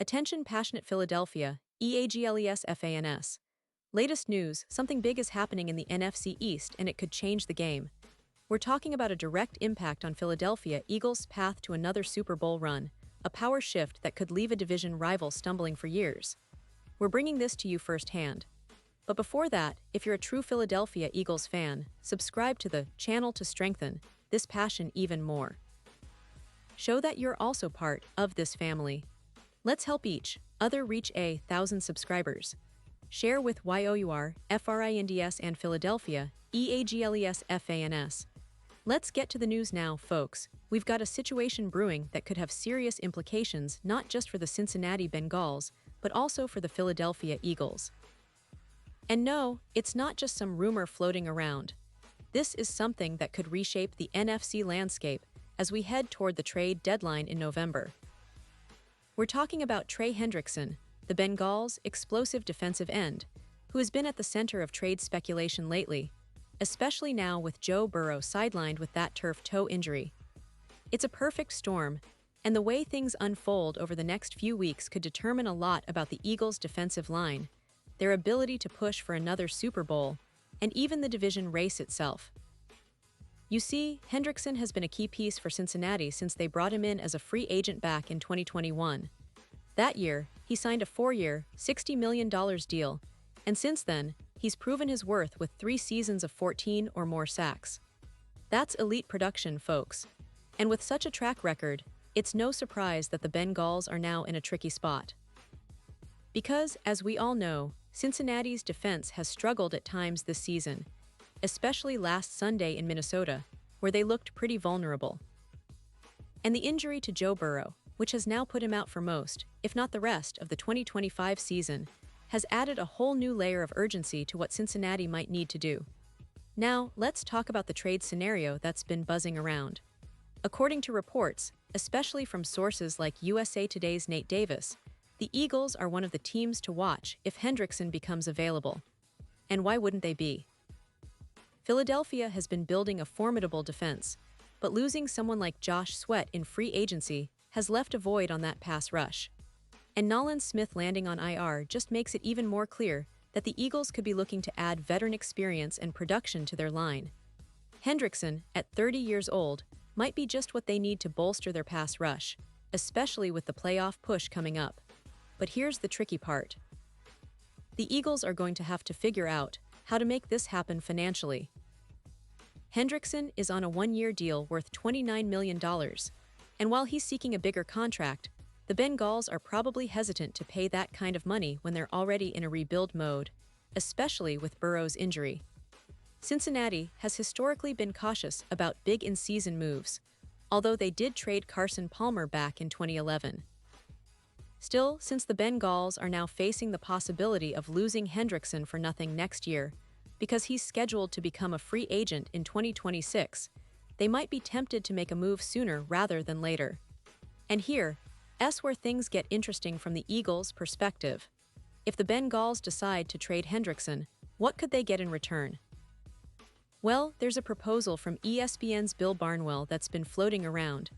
Attention passionate Philadelphia, EAGLES. Latest news, something big is happening in the NFC East and it could change the game. We're talking about a direct impact on Philadelphia Eagles' path to another Super Bowl run, a power shift that could leave a division rival stumbling for years. We're bringing this to you firsthand. But before that, if you're a true Philadelphia Eagles fan, subscribe to the channel to strengthen this passion even more. Show that you're also part of this family. Let's help each other reach 1,000 subscribers. Share with YOUR, FRINDS and Philadelphia, EAGLES. Let's get to the news now, folks. We've got a situation brewing that could have serious implications not just for the Cincinnati Bengals, but also for the Philadelphia Eagles. And no, it's not just some rumor floating around. This is something that could reshape the NFC landscape as we head toward the trade deadline in November. We're talking about Trey Hendrickson, the Bengals' explosive defensive end, who has been at the center of trade speculation lately, especially now with Joe Burrow sidelined with that turf toe injury. It's a perfect storm, and the way things unfold over the next few weeks could determine a lot about the Eagles' defensive line, their ability to push for another Super Bowl, and even the division race itself. You see, Hendrickson has been a key piece for Cincinnati since they brought him in as a free agent back in 2021. That year, he signed a 4-year, $60 million deal, and since then, he's proven his worth with 3 seasons of 14 or more sacks. That's elite production, folks. And with such a track record, it's no surprise that the Bengals are now in a tricky spot. Because, as we all know, Cincinnati's defense has struggled at times this season, especially last Sunday in Minnesota, where they looked pretty vulnerable. And the injury to Joe Burrow, which has now put him out for most, if not the rest, of the 2025 season, has added a whole new layer of urgency to what Cincinnati might need to do. Now, let's talk about the trade scenario that's been buzzing around. According to reports, especially from sources like USA Today's Nate Davis, the Eagles are one of the teams to watch if Hendrickson becomes available. And why wouldn't they be? Philadelphia has been building a formidable defense, but losing someone like Josh Sweat in free agency has left a void on that pass rush. And Nolan Smith landing on IR just makes it even more clear that the Eagles could be looking to add veteran experience and production to their line. Hendrickson, at 30 years old, might be just what they need to bolster their pass rush, especially with the playoff push coming up. But here's the tricky part. The Eagles are going to have to figure out how to make this happen financially. Hendrickson is on a 1-year deal worth $29 million, and while he's seeking a bigger contract, the Bengals are probably hesitant to pay that kind of money when they're already in a rebuild mode, especially with Burrow's injury. Cincinnati has historically been cautious about big in-season moves, although they did trade Carson Palmer back in 2011. Still, since the Bengals are now facing the possibility of losing Hendrickson for nothing next year, because he's scheduled to become a free agent in 2026, they might be tempted to make a move sooner rather than later. And here's where things get interesting from the Eagles' perspective. If the Bengals decide to trade Hendrickson, what could they get in return? Well, there's a proposal from ESPN's Bill Barnwell that's been floating around,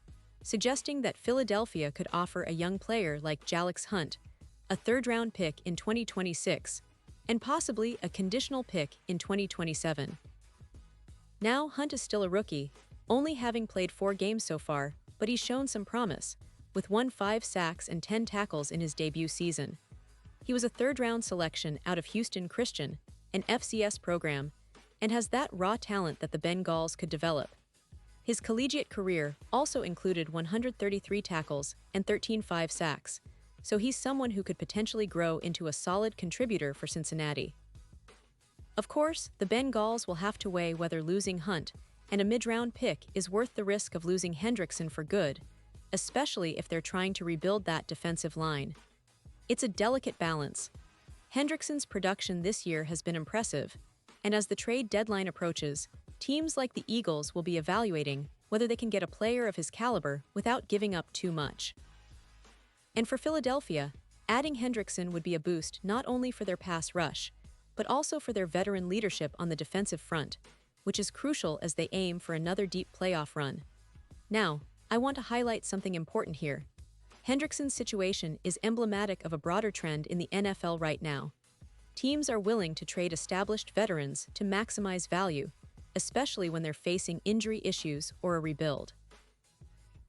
suggesting that Philadelphia could offer a young player like Jalix Hunt, a 3rd-round pick in 2026, and possibly a conditional pick in 2027. Now, Hunt is still a rookie, only having played 4 games so far, but he's shown some promise, with 5 sacks and 10 tackles in his debut season. He was a 3rd-round selection out of Houston Christian, an FCS program, and has that raw talent that the Bengals could develop. His collegiate career also included 133 tackles and 13 sacks, so he's someone who could potentially grow into a solid contributor for Cincinnati. Of course, the Bengals will have to weigh whether losing Hunt and a mid-round pick is worth the risk of losing Hendrickson for good, especially if they're trying to rebuild that defensive line. It's a delicate balance. Hendrickson's production this year has been impressive, and as the trade deadline approaches, teams like the Eagles will be evaluating whether they can get a player of his caliber without giving up too much. And for Philadelphia, adding Hendrickson would be a boost not only for their pass rush, but also for their veteran leadership on the defensive front, which is crucial as they aim for another deep playoff run. Now, I want to highlight something important here. Hendrickson's situation is emblematic of a broader trend in the NFL right now. Teams are willing to trade established veterans to maximize value, especially when they're facing injury issues or a rebuild.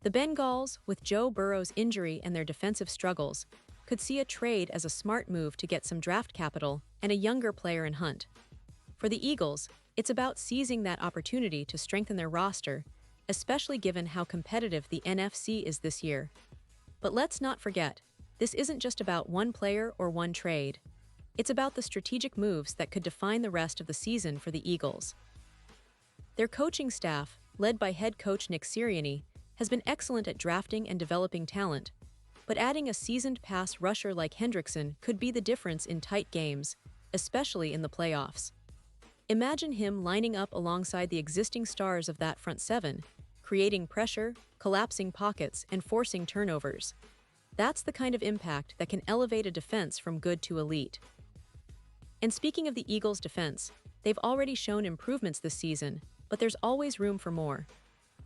The Bengals, with Joe Burrow's injury and their defensive struggles, could see a trade as a smart move to get some draft capital and a younger player in Hunt. For the Eagles, it's about seizing that opportunity to strengthen their roster, especially given how competitive the NFC is this year. But let's not forget, this isn't just about one player or one trade. It's about the strategic moves that could define the rest of the season for the Eagles. Their coaching staff, led by head coach Nick Sirianni, has been excellent at drafting and developing talent, but adding a seasoned pass rusher like Hendrickson could be the difference in tight games, especially in the playoffs. Imagine him lining up alongside the existing stars of that front seven, creating pressure, collapsing pockets, and forcing turnovers. That's the kind of impact that can elevate a defense from good to elite. And speaking of the Eagles' defense, they've already shown improvements this season, but there's always room for more.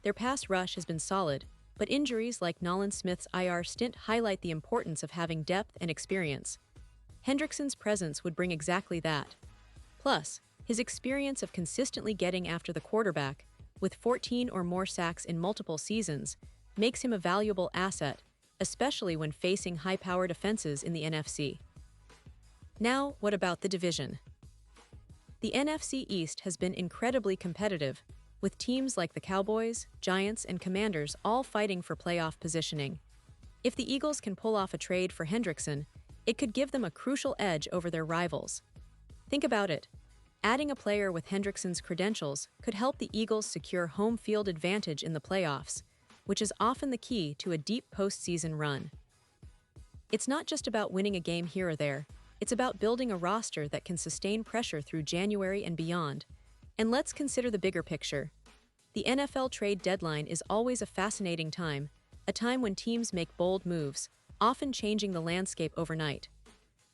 Their pass rush has been solid, but injuries like Nolan Smith's IR stint highlight the importance of having depth and experience. Hendrickson's presence would bring exactly that. Plus, his experience of consistently getting after the quarterback, with 14 or more sacks in multiple seasons, makes him a valuable asset, especially when facing high-powered offenses in the NFC. Now, what about the division? The NFC East has been incredibly competitive, with teams like the Cowboys, Giants, and Commanders all fighting for playoff positioning. If the Eagles can pull off a trade for Hendrickson, it could give them a crucial edge over their rivals. Think about it. Adding a player with Hendrickson's credentials could help the Eagles secure home field advantage in the playoffs, which is often the key to a deep postseason run. It's not just about winning a game here or there, it's about building a roster that can sustain pressure through January and beyond. And let's consider the bigger picture. The NFL trade deadline is always a fascinating time, a time when teams make bold moves, often changing the landscape overnight.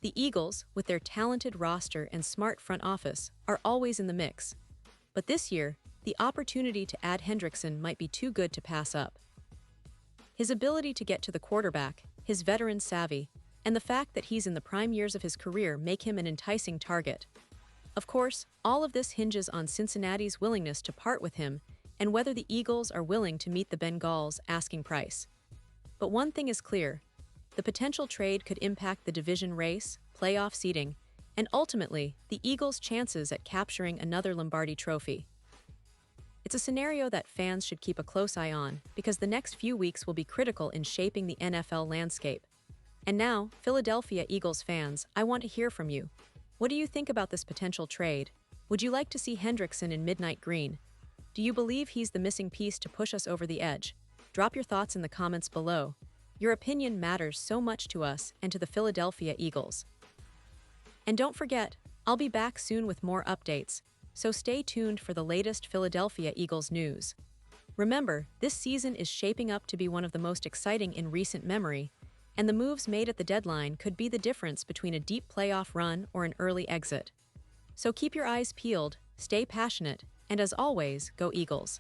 The Eagles, with their talented roster and smart front office, are always in the mix. But this year, the opportunity to add Hendrickson might be too good to pass up. His ability to get to the quarterback, his veteran savvy, and the fact that he's in the prime years of his career make him an enticing target. Of course, all of this hinges on Cincinnati's willingness to part with him and whether the Eagles are willing to meet the Bengals' asking price. But one thing is clear. The potential trade could impact the division race, playoff seeding, and ultimately, the Eagles' chances at capturing another Lombardi trophy. It's a scenario that fans should keep a close eye on because the next few weeks will be critical in shaping the NFL landscape. And now, Philadelphia Eagles fans, I want to hear from you. What do you think about this potential trade? Would you like to see Hendrickson in midnight green? Do you believe he's the missing piece to push us over the edge? Drop your thoughts in the comments below. Your opinion matters so much to us and to the Philadelphia Eagles. And don't forget, I'll be back soon with more updates, so stay tuned for the latest Philadelphia Eagles news. Remember, this season is shaping up to be one of the most exciting in recent memory, and the moves made at the deadline could be the difference between a deep playoff run or an early exit. So keep your eyes peeled, stay passionate, and as always, go Eagles.